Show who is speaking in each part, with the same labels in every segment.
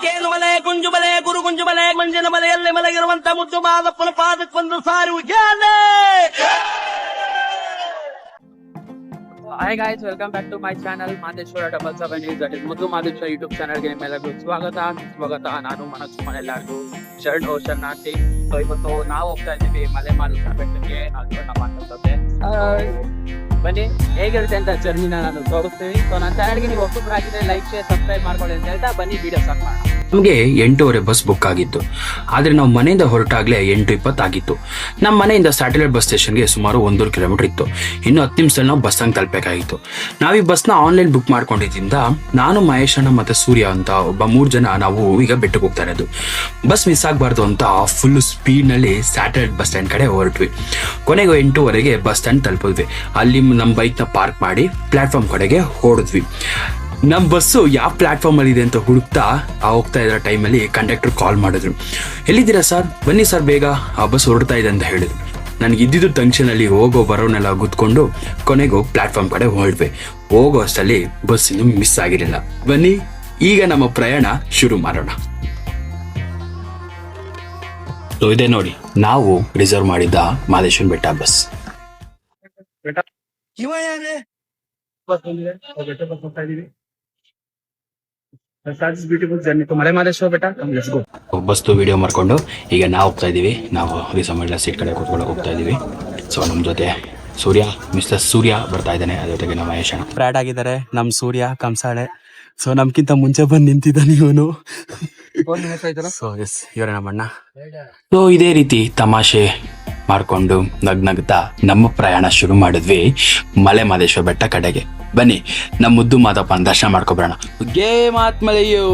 Speaker 1: ಕೇನು ಬಲೆ ಗುಂಜು ಬಲೆ ಗುರು ಗುಂಜು ಬಲೆ ಮಂಜಿನ ಬಲೆಯಲ್ಲಿ ಮಲಗಿರುವಂತ ಮುದ್ದು ಮಾದಪ್ಪನ ಪಾದಕ್ಕೊಂದು ಸಾರಿ ಉಜ್ಜಾಲೆ.
Speaker 2: Hi guys, welcome back to my channel Madheshwara 77 News. That is Muddu Madheshwara YouTube channel ಗೆ ನಿಮ್ಮೆಲ್ಲರಿಗೂ ಸ್ವಾಗತ. ನಾನು ಮನಸ್ಸು ಎಲ್ಲರಿಗೂ ಶರಣ್ ಶರಣಾರ್ಥಿ. ಸೊ ಇವತ್ತು ನಾವು ಹೋಗ್ತಾ ಇದ್ದೀವಿ ಮಲೆಮಾರುತ ಬೆಟ್ಟಕ್ಕೆ. ಅದು ನಮ್ಮ ಮಾತಾಡ್ತದೆ ಬನ್ನಿ ಹೇಗಿರುತ್ತೆ ಅಂತ ಜರ್ನಿನ ನಾನು ತೋರಿಸ್ತೀವಿ. ಸೊ ನನ್ನ ಚಾನಲ್ಗೆ ನೀವು ಹೊಸಬರಾಗಿದ್ರೆ ಲೈಕ್ ಶೇರ್ ಸಬ್ಸ್ಕ್ರೈಬ್ ಮಾಡ್ಕೊಳ್ಳಿ ಅಂತ ಹೇಳ್ತಾ ಬನ್ನಿ ವಿಡಿಯೋ ಸ್ಟಾರ್ಟ್ ಮಾಡೋಣ.
Speaker 3: ನಮಗೆ 8:30 ಬಸ್ ಬುಕ್ ಆಗಿತ್ತು. ಆದ್ರೆ ನಾವು ಮನೆಯಿಂದ ಹೊರಟಾಗ್ಲೇ 8:20 ಆಗಿತ್ತು. ನಮ್ಮ ಮನೆಯಿಂದ ಸ್ಯಾಟಲೈಟ್ ಬಸ್ ಸ್ಟೇಷನ್ಗೆ ಸುಮಾರು 1 ಕಿಲೋಮೀಟರ್ ಇತ್ತು. ಇನ್ನು 10 ನಿಮಿಷದಲ್ಲಿ ನಾವು ಬಸ್ ಹಂಗೆ ತಲುಪಬೇಕಾಗಿತ್ತು. ನಾವು ಈ ಬಸ್ನ ಆನ್ಲೈನ್ ಬುಕ್ ಮಾಡ್ಕೊಂಡಿದ್ದಿಂದ ನಾನು ಮಹೇಶ್ ಅಣ್ಣ ಮತ್ತೆ ಸೂರ್ಯ ಅಂತ ಒಬ್ಬ 3 ಜನ ನಾವು ಈಗ ಬೆಟ್ಟಕ್ಕೆ ಹೋಗ್ತಾ ಇರೋದು. ಬಸ್ ಮಿಸ್ ಆಗಬಾರ್ದು ಅಂತ ಫುಲ್ ಸ್ಪೀಡ್ ನಲ್ಲಿ ಸ್ಯಾಟಲೈಟ್ ಬಸ್ ಸ್ಟ್ಯಾಂಡ್ ಕಡೆ ಹೊರಟ್ವಿ. ಕೊನೆಗೆ 8:15ಗೆ ಬಸ್ ಸ್ಟ್ಯಾಂಡ್ ತಲುಪಿದ್ವಿ. ಅಲ್ಲಿ ನಮ್ಮ ಬೈಕ್ ನ ಪಾರ್ಕ್ ಮಾಡಿ ಪ್ಲಾಟ್ಫಾರ್ಮ್ ಕಡೆಗೆ ಹೊರಡಿದ್ವಿ. ನಮ್ಮ ಬಸ್ಸು ಯಾವ ಪ್ಲಾಟ್ಫಾರ್ಮ್ ಅಲ್ಲಿ ಇದೆ ಅಂತ ಹುಡುಕ್ತಾ ಹೋಗ್ತಾ ಇರೋ ಟೈಮಲ್ಲಿ ಕಂಡಕ್ಟರ್ ಕಾಲ್ ಮಾಡಿದ್ರು. ಎಲ್ಲಿದ್ದೀರಾ ಸರ್, ಬನ್ನಿ ಸರ್ ಬೇಗ, ಆ ಬಸ್ ಹೊರಡ್ತಾ ಇದೆ ಅಂತ ಹೇಳಿದ್ರು. ನನಗೆ ಇದ್ದಿದ್ದು ಟೆನ್ಷನ್ ಅಲ್ಲಿ ಹೋಗೋ ಬರೋನೆಲ್ಲ ಗುದ್ಕೊಂಡು ಕೊನೆಗೂ ಪ್ಲಾಟ್ಫಾರ್ಮ್ ಕಡೆ ಹೊರಡ್ವೆ. ಹೋಗೋ ಅಷ್ಟಲ್ಲಿ ಬಸ್ ಇನ್ನು ಮಿಸ್ ಆಗಿರಲಿಲ್ಲ. ಬನ್ನಿ ಈಗ ನಮ್ಮ ಪ್ರಯಾಣ ಶುರು ಮಾಡೋಣ. ಸೊ ಇದೆ ನೋಡಿ, ನಾವು ರಿಸರ್ವ್ ಮಾಡಿದ್ದ ಮಹದೇಶ್ವರ ಬೆಟ್ಟ ಬಸ್. ಬಸ್ದು ವಿಡಿಯೋ ಮಾಡ್ಕೊಂಡು ಈಗ ನಾವು ಹೋಗ್ತಾ ಇದೀವಿ. ನಾವು ರಿಸರ್ವ್ ಮಾಡಿದ ಸೀಟ್ ಕಡೆ ಕೂತ್ಕೊಳ್ಳೋಕೆ ಹೋಗ್ತಾ ಇದೀವಿ. ಸೊ ನಮ್ಮ ಜೊತೆ ಸೂರ್ಯ, ಮಿಸ್ಟರ್ ಸೂರ್ಯ ಬರ್ತಾ ಇದ್ದಾನೆ. ಅದ್ರ ಜೊತೆಗೆ ನಮ್ಮ ಮಹೇಶ್ ಅಣ್ಣ ಫ್ರಾಡ್ ಆಗಿದ್ದಾರೆ. ನಮ್ಮ ಸೂರ್ಯ ಕಂಸಾಳೆ. ಸೊ ನಮ್ಗಿಂತ ಮುಂಚೆ ಬಂದು ನಿಂತಿದ್ದಾನೆ ಇವನು. ಸೊ ಎಸ್, ಇವರೇ ನಮ್ಮಣ್ಣ. ಸೊ ಇದೇ ರೀತಿ ತಮಾಷೆ ಮಾಡ್ಕೊಂಡು ನಗ್ನಗ್ತಾ ನಮ್ಮ ಪ್ರಯಾಣ ಶುರು ಮಾಡಿದ್ವಿ ಮಲೆ ಮಹದೇಶ್ವರ ಬೆಟ್ಟ ಕಡೆಗೆ. ಬನ್ನಿ ನಮ್ಮ ಮುದ್ದು ಮಾದಪ್ಪನ ದರ್ಶನ ಮಾಡ್ಕೊಬರೋಣ. ಮಾತ್ಮಲೆಯೋ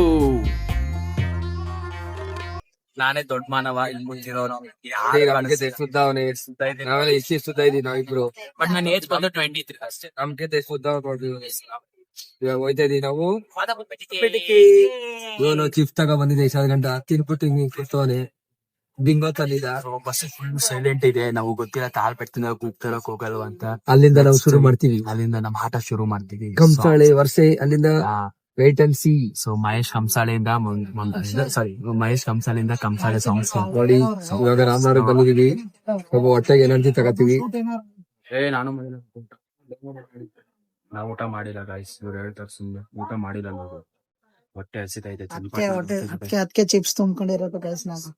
Speaker 2: ನಾನೇ ದೊಡ್ಡ ಮಾನವ ಇಲ್ಲಿ ಮುಂದಿರೋನು.
Speaker 4: ನಾವಿಬ್ರು
Speaker 2: ಬಟ್ ನನ್ನ ಏಜ್ ಬಂದು 23 ಅಷ್ಟೇ.
Speaker 4: ನಮ್ಗೆ ಹೋಯ್ತಾ ಇದೀವಿ ನಾವು. ಇವನು ಚಿಫ್ಟ್ ತಗ ಬಂದಿದೆ 7 ಗಂಟೆ ತಿನ್ಬಿಟ್ಟು ಹಿಂಗೆ ಕೂತವನೆ ಬಿಂಗೋ ತಂದಿದ.
Speaker 3: ಬಸ್ ಫುಲ್ ಸೈಲೆಂಟ್ ಇದೆ. ನಾವು ಗೊತ್ತಿಲ್ಲ ತಾಳ್ಪೆಟ್ಟಿನ ಕೂಗ್ತಾರಕ್ ಹೋಗಲ್ವ ಅಂತ.
Speaker 4: ಅಲ್ಲಿಂದ ನಾವು ಶುರು ಮಾಡ್ತೀವಿ.
Speaker 3: ಅಲ್ಲಿಂದ ನಮ್ಮ ಆಟ ಶುರು ಮಾಡ್ತೀವಿ.
Speaker 4: ಕಂಸಾಳೆ ವರ್ಷೆ ಅಲ್ಲಿಂದ wait and see.
Speaker 3: So Mahesh ಕಂಸಾಳೆಯಿಂದ ಮಹೇಶ್ ಕಂಸಾಳೆಯಿಂದ ಕಂಸಾಳೆ ಸಾಂಗ್ಸ್
Speaker 4: ನೋಡಿ. ಇವಾಗ ರಾಮನಗರಕ್ಕೆ ಬಂದಿದೀವಿ. ಒಬ್ಬ ಹೊಟ್ಟೆಗೆ ಎನರ್ಜಿ ತಗೋತೀವಿ.
Speaker 3: ನಾನು ನಾವು ಊಟ ಮಾಡಿಲ್ಲ ಗಾಯ್ಸ್. ಇವ್ರು ಹೇಳ್ತಾರೆ ಸುಮ್ಮನೆ ಊಟ ಮಾಡಿಲ್ಲ ಅನ್ನೋದು. ಹೊಟ್ಟೆ ಹಸಿತೈತೆ.
Speaker 5: ಅದಕ್ಕೆ ಚಿಪ್ಸ್ ತುಂಬ್ಕೊಂಡಿರೋದು ಗಾಯ್ಸ್. ನಾನು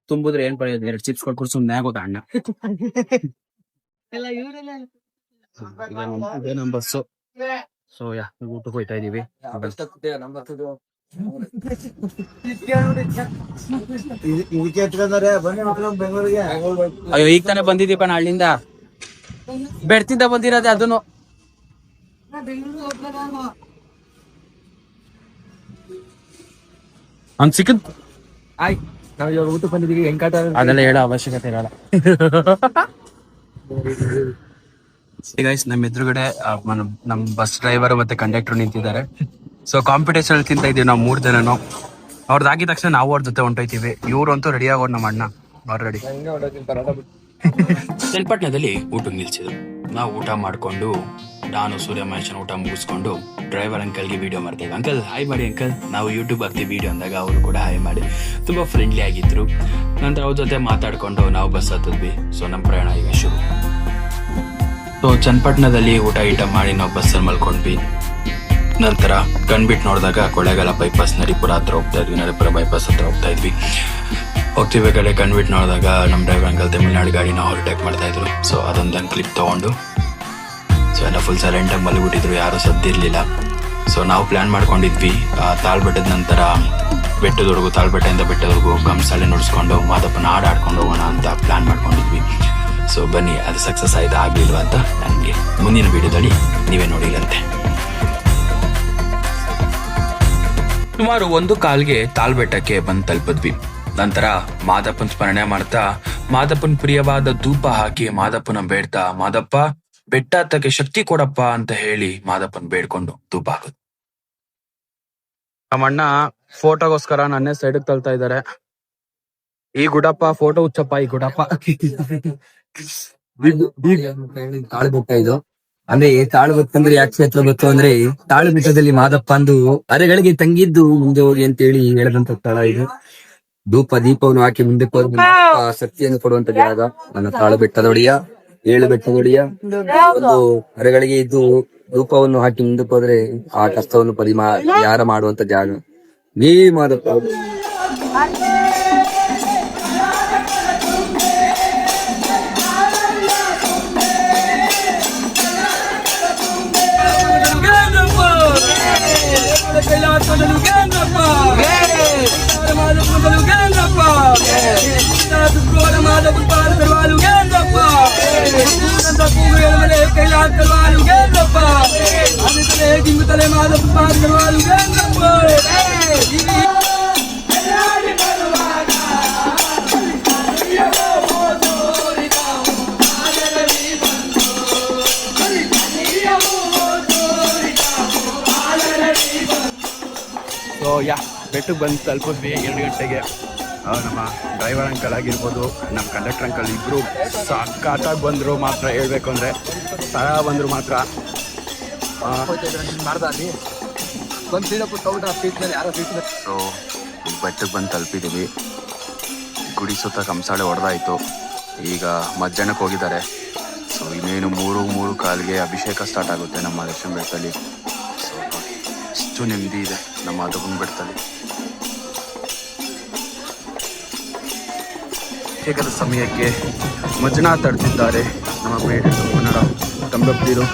Speaker 3: ತುಂಬಿದ್ರೆ ಏನ್ ಪಡೆಯೋದು, 2 ಚಿಪ್ಸ್ ಕೊಟ್ಬಿಟ್ಟು ಸುಮ್ಮನೆ ಆಗೋದ ಅಣ್ಣ. ಇದೇ ನಮ್ಮ ಬಸ್ಸು. ಸೊ ಊಟಕ್ಕೆ ಹೋಯ್ತಾ ಇದೀವಿ. ಅಯ್ಯೋ ಈಗ ತಾನೇ ಬಂದಿದೀಪ ಹಳ್ಳಿಂದ. ಬೆಡ್ತಿಂದ ಬಂದಿರೋದೆ ಅದನ್ನು. ಹಂಗ್ ಸಿಕ್ಕದ್
Speaker 4: ಆಯ್ತು. ನಾವ್ ಇವಾಗ ಊಟ ಬಂದಿದೀವಿ.
Speaker 3: ಅದೆಲ್ಲ ಹೇಳೋ ಅವಶ್ಯಕತೆ ಇರಲ್ಲ. ಗೈಸ್ ನಮ್ಮ ಎದುರುಗಡೆ ನಮ್ ಬಸ್ ಡ್ರೈವರ್ ಮತ್ತೆ ಕಂಡಕ್ಟರ್ ನಿಂತಿದ್ದಾರೆ. ಸೊ ಕಾಂಪಿಟೇಷನ್ ತಿಂತ ಇದೀವಿ ನಾವು 3 ಜನನು. ಅವ್ರದ್ದಾಗಿದ ತಕ್ಷಣ ನಾವು ಅವ್ರ ಜೊತೆ ಹೊಂಟೋಯ್ತೀವಿ. ಇವ್ರು ಅಂತೂ ರೆಡಿ ಆಗೋರು ನಮ್ಮ ಅಣ್ಣ ಆಲ್ರೆಡಿ. ಚನ್ನಪಟ್ಟಣದಲ್ಲಿ ಊಟ ನಿಲ್ಸಿದ್ರು. ನಾವು ಊಟ ಮಾಡ್ಕೊಂಡು ನಾನು ಸೂರ್ಯ ಮಹೇಶನ್ ಊಟ ಮುಗಿಸ್ಕೊಂಡು ಡ್ರೈವರ್ ಅಂಕಲ್ಗೆ ವಿಡಿಯೋ ಮಾಡ್ತೇವೆ. ಅಂಕಲ್ ಹಾಯ್ ಮಾಡಿ ಅಂಕಲ್, ನಾವು ಯೂಟ್ಯೂಬ್ ಹಾಕ್ತೀವಿ ವಿಡಿಯೋ ಅಂದಾಗ ಅವರು ಕೂಡ ಹಾಯ್ ಮಾಡಿ ತುಂಬಾ ಫ್ರೆಂಡ್ಲಿ ಆಗಿದ್ರು. ನಂತರ ಅವ್ರ ಜೊತೆ ಮಾತಾಡ್ಕೊಂಡು ನಾವು ಬಸ್ ಹತ್ತಿದ್ವಿ. ಸೊ ನಮ್ಮ ಪ್ರಯಾಣ ಈಗ ಶುರು. ಸೊ ಚನ್ನಪಟ್ಟಣದಲ್ಲಿ ಊಟ ಮಾಡಿ ನಾವು ಬಸ್ಸಲ್ಲಿ ಮಲ್ಕೊಂಡ್ವಿ. ನಂತರ ಕಣ್ಬಿಟ್ಟು ನೋಡಿದಾಗ ಕೊಳ್ಳೇಗಾಲ ಬೈಪಾಸ್ ನರಿಪುರ ಹತ್ರ ಹೋಗ್ತಾ ಇದ್ವಿ. ನರಿಪುರ ಬೈಪಾಸ್ ಹತ್ರ ಹೋಗ್ತಾ ಇದ್ವಿ. ಹೋಗ್ತಿರ್ಬೇಕಾದ್ರೆ ಕಣ್ಬಿಟ್ಟು ನೋಡಿದಾಗ ನಮ್ಮ ಡ್ರೈವರ್ ಅಂಕಲ್ ತಮಿಳ್ನಾಡು ಗಾಡಿನ ಓವರ್ಟೇಕ್ ಮಾಡ್ತಾ ಇದ್ರು. ಸೊ ಅದೊಂದು ಕ್ಲಿಪ್ ತಗೊಂಡು ಸೊ ಎಲ್ಲ ಫುಲ್ ಸೈಲೆಂಟ್ ಆಗಿ ಮಲಗಿಬಿಟ್ಟಿದ್ರು, ಯಾರು ಸದ್ದಿರ್ಲಿಲ್ಲ. ಸೊ ನಾವು ಪ್ಲಾನ್ ಮಾಡ್ಕೊಂಡಿದ್ವಿ ತಾಳ್ಬೆಟ್ಟದ ನಂತರ ಬೆಟ್ಟದವರೆಗೂ, ತಾಳ್ಬೆಟ್ಟದಿಂದ ಬೆಟ್ಟದವರೆಗೂ ಕಂಸಾಳೆ ನುಡಿಸ್ಕೊಂಡು ಮಾದಪ್ಪನ ಹಾಡು ಆಡ್ಕೊಂಡು ಹೋಗೋಣ ಅಂತ ಪ್ಲಾನ್ ಮಾಡ್ಕೊಂಡಿದ್ವಿ. ಸೊ ಬನ್ನಿ ಅದು ಸಕ್ಸಸ್ ಆಯ್ತಾ ಆಗ್ಲಿಲ್ವಾ ಅಂತ ನನಗೆ ಮುಂದಿನ ವಿಡಿಯೋದಲ್ಲಿ ನೀವೇ ನೋಡಿರಂತೆ. ಸುಮಾರು 1:15ಗೆ ತಾಳ್ಬೆಟ್ಟಕ್ಕೆ ಬಂದು ತಲುಪಿದ್ವಿ. ನಂತರ ಮಾದಪ್ಪನ ಸ್ಮರಣೆ ಮಾಡ್ತಾ ಮಾದಪ್ಪನ ಪ್ರಿಯವಾದ ಧೂಪ ಹಾಕಿ ಮಾದಪ್ಪನ ಬೇಡ್ತಾ, ಮಾದಪ್ಪ ಬೆಟ್ಟ ಹತ್ತಕ್ಕೆ ಶಕ್ತಿ ಕೊಡಪ್ಪ ಅಂತ ಹೇಳಿ ಮಾದಪ್ಪನ್ ಬೇಡ್ಕೊಂಡು ಧೂಪ ಹಾಕೋದು. ನಮ್ಮಣ್ಣ ಫೋಟೋಗೋಸ್ಕರ ನನ್ನೇ ಸೈಡ್ಗೆ ತಳ್ತಾ ಇದ್ದಾರೆ. ಈ ಗುಡಪ್ಪ ಫೋಟೋ ಹುಚ್ಚಪ್ಪ. ಈ ಗುಡಪ್ಪ
Speaker 4: ತಾಳ್ಬೆಟ್ಟ ಇದು. ಅಂದ್ರೆ ತಾಳು ಗೊತ್ತಂದ್ರೆ ಯಾಕೆ ಕ್ಷೇತ್ರ ಗೊತ್ತು ಅಂದ್ರೆ ತಾಳು ಬೆಟ್ಟದಲ್ಲಿ ಮಾದಪ್ಪ ಅಂದು ಅರೆಗಳಿಗೆ ತಂಗಿದ್ದು ಮುಂದೆ ಹೋಗಿ ಅಂತೇಳಿ ಹೇಳದಂತ ಸ್ಥಳ ಇದು. ಧೂಪ ದೀಪವನ್ನು ಹಾಕಿ ಮುಂದೆ ಹೋಗಿ ಮಾದಪ್ಪ ಶಕ್ತಿಯನ್ನು ಕೊಡುವಂತ ಜಾಗ ನನ್ನ ತಾಳು ಬೆಟ್ಟದೊಡೆಯ 7 ಬೆಟ್ಟದೊಡೆಯ. ಒಂದು ಅರೆಗಳಿಗೆ ಇದ್ದು ಧೂಪವನ್ನು ಹಾಕಿ ಮುಂದಕ್ಕೆ ಹೋದ್ರೆ ಆ ಕಷ್ಟವನ್ನು ಪರಿಹಾರ ಮಾಡುವಂತ ಜಾಗ ನೀ ಮಾದಪ್ಪ.
Speaker 3: ಸೊ ಬೆಟ್ಟಕ್ಕೆ ಬಂದು ತಲುಪಿದ್ವಿ 2 ಗಂಟೆಗೆ. ನಮ್ಮ ಡ್ರೈವರ್ ಅಂಕಲ್ ಆಗಿರ್ಬೋದು, ನಮ್ಮ ಕಂಡಕ್ಟರ್ ಅಂಕಲ್ ಇಬ್ಬರು ಸಖತ್ತಾಗಿ ಬಂದರು ಮಾತ್ರ. ಹೇಳ್ಬೇಕು ಅಂದರೆ ಸಹ ಬಂದರು ಮಾತ್ರ. ಸೊ ಬೆಟ್ಟಕ್ಕೆ ಬಂದು ತಲುಪಿದ್ದೀವಿ. ಗುಡಿ ಸುತ್ತ ಕಂಸಾಳೆ ಹೊಡೆದಾಯಿತು. ಈಗ ಮಧ್ಯಾಹ್ನಕ್ಕೆ ಹೋಗಿದ್ದಾರೆ. ಸೊ ಇನ್ನೇನು 3:45ಗೆ ಅಭಿಷೇಕ ಸ್ಟಾರ್ಟ್ ಆಗುತ್ತೆ ನಮ್ಮ ದರ್ಶನ ಬೆಟ್ಟದಲ್ಲಿ. ಸೊ ಇಷ್ಟು ನೆಮ್ಮದಿ ಇದೆ ನಮ್ಮ ಅದಗುಂಡ್ ಬೆಟ್ಟದಲ್ಲಿ. ಅಭಿಷೇಕದ ಸಮಯಕ್ಕೆ ಮಂಜುನಾಥ್ ತಡ್ತಿದ್ದಾರೆ ನಮ್ಮ ಕನ್ನಡ ತಂಬಪ್ತಿರು.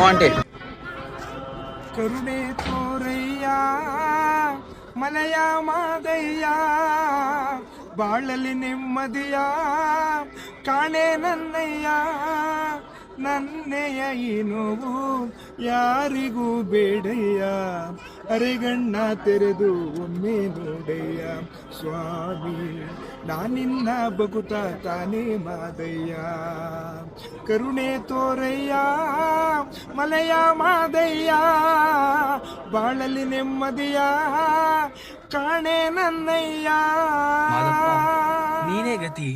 Speaker 3: ಆಂಟಿ
Speaker 6: ಕರುಣೆ ತೋರಯ್ಯ ಮಲಯ ಮಾದಯ್ಯ ಬಾಳಲಿ ನೆಮ್ಮದಿಯ ಕಾಣೆ ನನ್ನಯ್ಯ ನನ್ನೆಯ ಈ ನೋವು ಯಾರಿಗೂ ಬೇಡಯ್ಯ ಅರೆಗಣ್ಣ ತೆರೆದು ಒಮ್ಮೆ ನೋಡಯ್ಯ ಸ್ವಾಮಿ ನಾನಿನ್ನ ಬಗುತ ತಾನೇ ಮಾದಯ್ಯ ಕರುಣೆ ತೋರಯ್ಯ ಮಲಯ ಮಾದಯ್ಯ ಬಾಳಲಿ ನೆಮ್ಮದಿಯ ಕಾಣೆ ನನ್ನಯ್ಯ.
Speaker 3: ನೀನೇ ಗತಿ,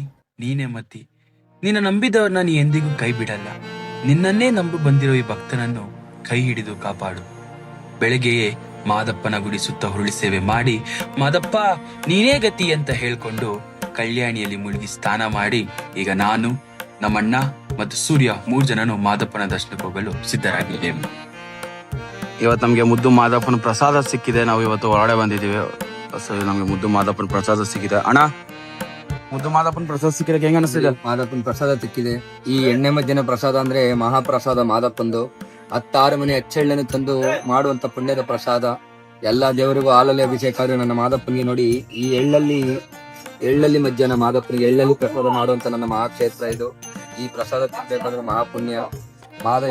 Speaker 3: ನೀನೇ ಮತಿ. ನಿನ್ನ ನಂಬಿದವ್ರನ್ನ ನೀ ಎಂದಿಗೂ ಕೈ ಬಿಡಲ್ಲ. ನಿನ್ನನ್ನೇ ನಂಬಿ ಬಂದಿರೋ ಈ ಭಕ್ತನನ್ನು ಕೈ ಹಿಡಿದು ಕಾಪಾಡು. ಬೆಳಗ್ಗೆಯೇ ಮಾದಪ್ಪನ ಗುಡಿ ಸುತ್ತ ಹುರುಳಿ ಸೇವೆ ಮಾಡಿ ಮಾದಪ್ಪ ನೀನೇ ಗತಿ ಅಂತ ಹೇಳ್ಕೊಂಡು ಕಲ್ಯಾಣಿಯಲ್ಲಿ ಮುಳುಗಿ ಸ್ನಾನ ಮಾಡಿ ಈಗ ನಾನು, ನಮ್ಮಣ್ಣ ಮತ್ತು ಸೂರ್ಯ 3 ಜನನು ಮಾದಪ್ಪನ ದರ್ಶನಕ್ಕೆ ಹೋಗಲು ಸಿದ್ಧರಾಗಿದ್ದೇವೆ. ಇವತ್ತು ನಮಗೆ ಮುದ್ದು ಮಾದಪ್ಪನ ಪ್ರಸಾದ ಸಿಕ್ಕಿದೆ. ನಾವು ಇವತ್ತು ಹೊರಗಡೆ ಬಂದಿದ್ದೀವಿ. ನಮಗೆ ಮುದ್ದು ಮಾದಪ್ಪನ ಪ್ರಸಾದ ಸಿಕ್ಕಿದೆ. ಅಣ್ಣ, ಮುದ್ದು ಮಾದಪ್ಪನ ಪ್ರಸಾದ ಸಿಕ್ಕಿದೆ ಹೆಂಗ ಅನಿಸ್ತಿದೆ?
Speaker 4: ಮಾದಪ್ಪನ ಪ್ರಸಾದ ಸಿಕ್ಕಿದೆ. ಈ ಎಣ್ಣೆ ಮಜ್ಜನ ಪ್ರಸಾದ ಅಂದ್ರೆ ಮಹಾಪ್ರಸಾದ ಮಾದಪ್ಪಂದು. 16 ಮನೆ ಅಚ್ಚೆಳ್ಳನ್ನು ತಂದು ಮಾಡುವಂತ ಪುಣ್ಯದ ಪ್ರಸಾದ. ಎಲ್ಲಾ ದೇವರಿಗೂ ಹಾಲಲ್ಲಿ ಅಭಿಷೇಕ ಆದ್ರೆ ನನ್ನ ಮಾದಪ್ಪನಿಗೆ ನೋಡಿ ಈ ಎಳ್ಳಲ್ಲಿ ಮಜ್ಜನ ಮಾದಪ್ಪನಿಗೆ ಎಳ್ಳಲ್ಲಿ ಪ್ರಸಾದ ಮಾಡುವಂತ ನನ್ನ ಮಹಾಕ್ಷೇತ್ರ ಇದು. ಈ ಪ್ರಸಾದ ತಿನ್ಬೇಕಂದ್ರೆ ಮಹಾಪುಣ್ಯ.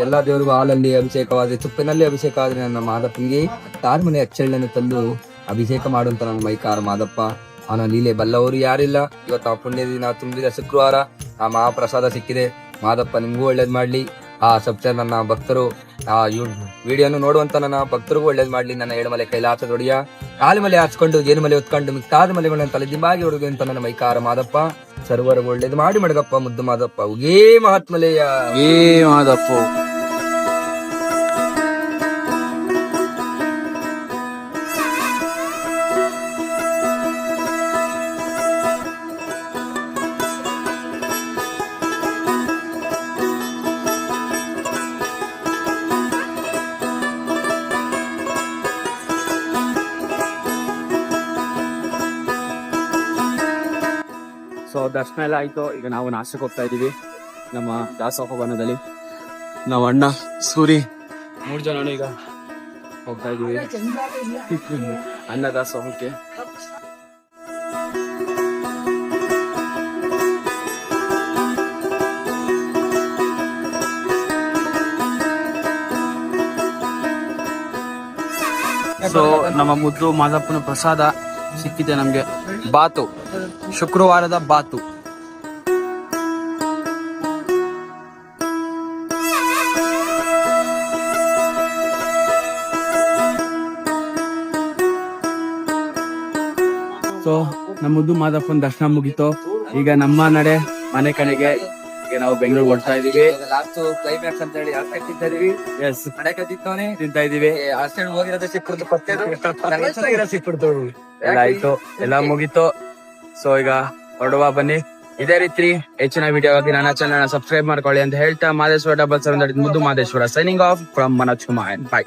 Speaker 4: ಎಲ್ಲಾ ದೇವರಿಗೂ ಹಾಲಲ್ಲಿ ಅಭಿಷೇಕವಾದ್ರೆ, ತುಪ್ಪಿನಲ್ಲಿ ಅಭಿಷೇಕ ಆದ್ರೆ ನನ್ನ ಮಾದಪ್ಪನಿಗೆ 16 ಮನೆ ಅಚ್ಚೆಳ್ಳನ್ನು ತಂದು ಅಭಿಷೇಕ ಮಾಡುವಂತ ನನ್ನ ಮೈಕಾರ ಮಾದಪ್ಪ. ಅವನ ಲೀಲೆ ಬಲ್ಲವರು ಯಾರಿಲ್ಲ. ಇವತ್ತು ಆ ಪುಣ್ಯ ದಿನ ತುಂಬಿದ ಶುಕ್ರವಾರ ಆ ಮಹಾಪ್ರಸಾದ ಸಿಕ್ಕಿದೆ. ಮಾದಪ್ಪ ನಿಮ್ಗೂ ಒಳ್ಳೇದ್ ಮಾಡ್ಲಿ. ಆ ಸಬ್ಸ್ಕ್ರೈಬ್ ನನ್ನ ಭಕ್ತರು ಆ ವಿಡಿಯೋನು ನೋಡುವಂತ ನನ್ನ ಭಕ್ತರಿಗೂ ಒಳ್ಳೇದ್ ಮಾಡ್ಲಿ. ನನ್ನ ಏಳುಮಲೆ ಕೈಲಾಸದೊಡೆಯ ಕಾಲುಮಲೆ ಹಾಚ್ಕೊಂಡು ಜೇನುಮಲೆ ಹೊತ್ಕೊಂಡು ಮಿಕ್ಕಾದ ಮಲೆಗಳನ್ನ ತಲೆ ದಿಂಬಾಗಿ ಹೊಡೆದು ಅಂತ ನನ್ನ ಮೈಕಾರ ಮಾದಪ್ಪ. ಸರ್ವರಿಗೂ ಒಳ್ಳೇದು ಮಾಡಿ ಮಡಗಪ್ಪ ಮುದ್ದು ಮಾದಪ್ಪ. ಉಗೇ ಮಹಾತ್ಮಲೆಯ
Speaker 3: ಏ ಮಾದಪ್ಪ.
Speaker 2: ಸೊ ದರ್ಶನ ಎಲ್ಲ ಆಯ್ತು. ಈಗ ನಾವು ನಾಶಕ್ಕೆ ಹೋಗ್ತಾ ಇದೀವಿ ನಮ್ಮ ದಾಸೋಹ ವನದಲ್ಲಿ.
Speaker 3: ನಾವು ಅಣ್ಣ ಸೂರಿ 3 ಜನನು ಈಗ
Speaker 2: ಹೋಗ್ತಾ ಇದೀವಿ ಅನ್ನ ದಾಸೋಹಕ್ಕೆ.
Speaker 3: ಸೊ ನಮ್ಮ ಮುದ್ದು ಮಾದಪ್ಪನ ಪ್ರಸಾದ
Speaker 2: ಸಿಕ್ಕಿದೆ ನಮ್ಗೆ ಬಾತು, ಶುಕ್ರವಾರದ ಬಾತು. ಸೊ ನಮ್ಮದು ಮಾದಪ್ಪನ ದರ್ಶನ ಮುಗೀತು. ಈಗ ನಮ್ಮ ನಡೆ ಮನೆ ಕಡೆಗೆ. ಈಗ ನಾವು ಬೆಂಗಳೂರು ಹೊಡ್ತಾ ಇದೀವಿ.
Speaker 4: ಲಾಸ್ಟ್ ಕ್ಲೈಮ್ಯಾಕ್ಸ್ ಅಂತ ಹೇಳಿ ಆಸ್ಟೆಲ್ ತಿಂತಾ ಇದೀವಿ.
Speaker 2: ಎಸ್,
Speaker 4: ಮನೆ ಕತ್ತಿತ್ತವನೇ
Speaker 2: ತಿಂತಾ ಇದೀವಿ.
Speaker 4: ಆಸ್ಟೆಲ್ ಹೋಗಿರೋದು ಸಿಕ್ಬಿಡ್ತು ಪತ್ತೆ
Speaker 2: ಸಿಕ್ಬಿಡ್ತು. ಎಲ್ಲ ಆಯ್ತು, ಎಲ್ಲ ಮುಗೀತು. ಸೊ ಈಗ ಹೊರಡುವ ಬನ್ನಿ. ಇದೇ ರೀತಿ ಹೆಚ್ಚಿನ ವಿಡಿಯೋಗಾಗಿ ನನ್ನ ಚಾನಲ್ ಸಬ್ಸ್ಕ್ರೈಬ್ ಮಾಡ್ಕೊಳ್ಳಿ ಅಂತ ಹೇಳ್ತಾ ಮಾದೇಶ್ವರ 777 ಮುದ್ದು Madeshwara signing off from Manoj Kumar. Bye.